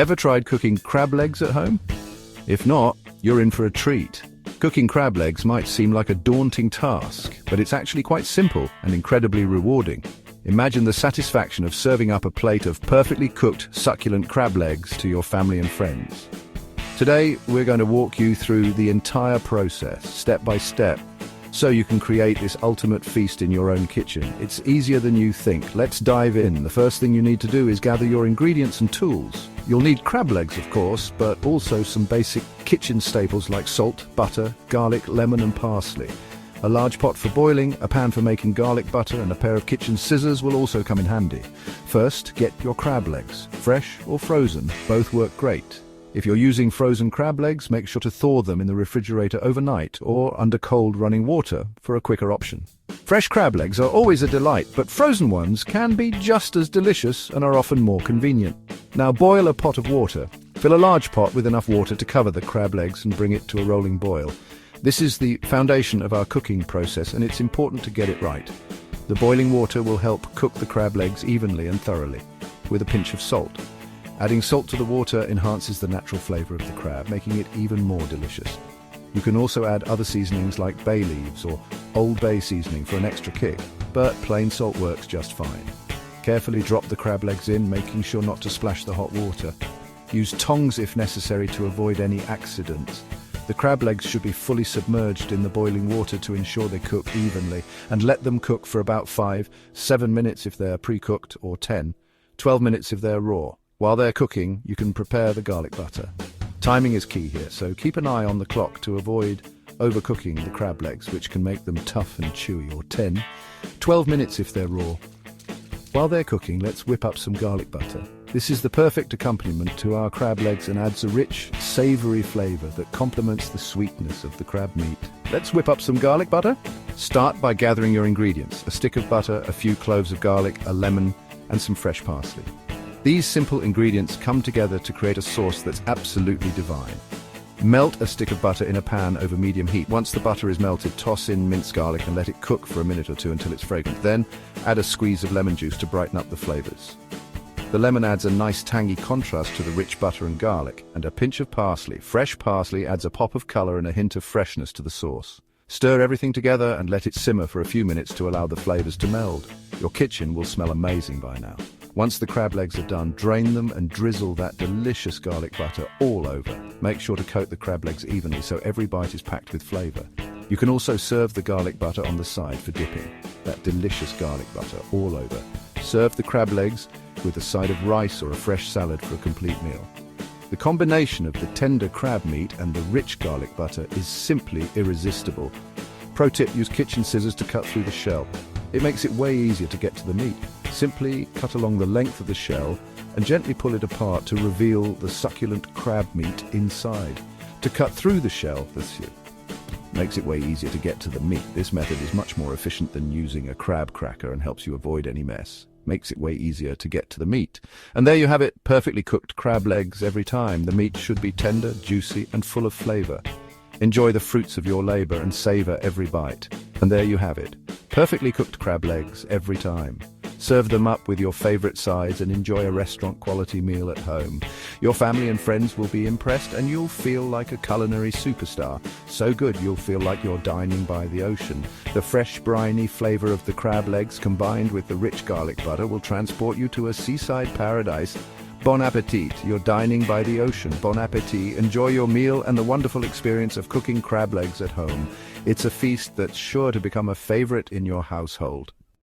Ever tried cooking crab legs at home? If not, you're in for a treat. Cooking crab legs might seem like a daunting task, but it's actually quite simple and incredibly rewarding. Imagine the satisfaction of serving up a plate of perfectly cooked, succulent crab legs to your family and friends. Today, we're going to walk you through the entire process, step by step, so you can create this ultimate feast in your own kitchen. It's easier than you think. Let's dive in. The first thing you need to do is gather your ingredients and tools. You'll need crab legs, of course, but also some basic kitchen staples like salt, butter, garlic, lemon and parsley. A large pot for boiling, a pan for making garlic butter, and a pair of kitchen scissors will also come in handy. First, get your crab legs. Fresh or frozen, both work great. If you're using frozen crab legs, make sure to thaw them in the refrigerator overnight or under cold running water for a quicker option. Fresh crab legs are always a delight, but frozen ones can be just as delicious and are often more convenient. Now boil a pot of water. Fill a large pot with enough water to cover the crab legs and bring it to a rolling boil. This is the foundation of our cooking process, and it's important to get it right. The boiling water will help cook the crab legs evenly and thoroughly, with a pinch of salt. Adding salt to the water enhances the natural flavor of the crab, making it even more delicious. You can also add other seasonings like bay leaves or Old Bay seasoning for an extra kick, but plain salt works just fine. Carefully drop the crab legs in, making sure not to splash the hot water. Use tongs if necessary to avoid any accidents. The crab legs should be fully submerged in the boiling water to ensure they cook evenly, and let them cook for about 5-7 minutes if they're pre-cooked, or 10-12 minutes if they're raw. While they're cooking, you can prepare the garlic butter. Timing is key here, so keep an eye on the clock to avoid overcooking the crab legs, which can make them tough and chewy, or 10-12 minutes if they're raw. While they're cooking, let's whip up some garlic butter. This is the perfect accompaniment to our crab legs and adds a rich, savory flavor that complements the sweetness of the crab meat. Let's whip up some garlic butter. Start by gathering your ingredients: a stick of butter, a few cloves of garlic, a lemon, and some fresh parsley. These simple ingredients come together to create a sauce that's absolutely divine. Melt a stick of butter in a pan over medium heat. Once the butter is melted, toss in minced garlic and let it cook for a minute or two until it's fragrant. Then, add a squeeze of lemon juice to brighten up the flavors. The lemon adds a nice tangy contrast to the rich butter and garlic, and a pinch of parsley. Fresh parsley adds a pop of color and a hint of freshness to the sauce. Stir everything together and let it simmer for a few minutes to allow the flavors to meld. Your kitchen will smell amazing by now. Once the crab legs are done, drain them and drizzle that delicious garlic butter all over. Make sure to coat the crab legs evenly so every bite is packed with flavor. You can also serve the garlic butter on the side for dipping. That delicious garlic butter all over. Serve the crab legs with a side of rice or a fresh salad for a complete meal. The combination of the tender crab meat and the rich garlic butter is simply irresistible. Pro tip: use kitchen scissors to cut through the shell. It makes it way easier to get to the meat. Simply cut along the length of the shell and gently pull it apart to reveal the succulent crab meat inside. To cut through the shell, makes it way easier to get to the meat. This method is much more efficient than using a crab cracker and helps you avoid any mess. Makes it way easier to get to the meat. And there you have it, perfectly cooked crab legs every time. The meat should be tender, juicy, and full of flavor. Enjoy the fruits of your labor and savor every bite. And there you have it, perfectly cooked crab legs every time. Serve them up with your favorite sides and enjoy a restaurant-quality meal at home. Your family and friends will be impressed and you'll feel like a culinary superstar. So good you'll feel like you're dining by the ocean. The fresh, briny flavor of the crab legs combined with the rich garlic butter will transport you to a seaside paradise. Bon appetit! You're dining by the ocean. Bon appetit! Enjoy your meal and the wonderful experience of cooking crab legs at home. It's a feast that's sure to become a favorite in your household.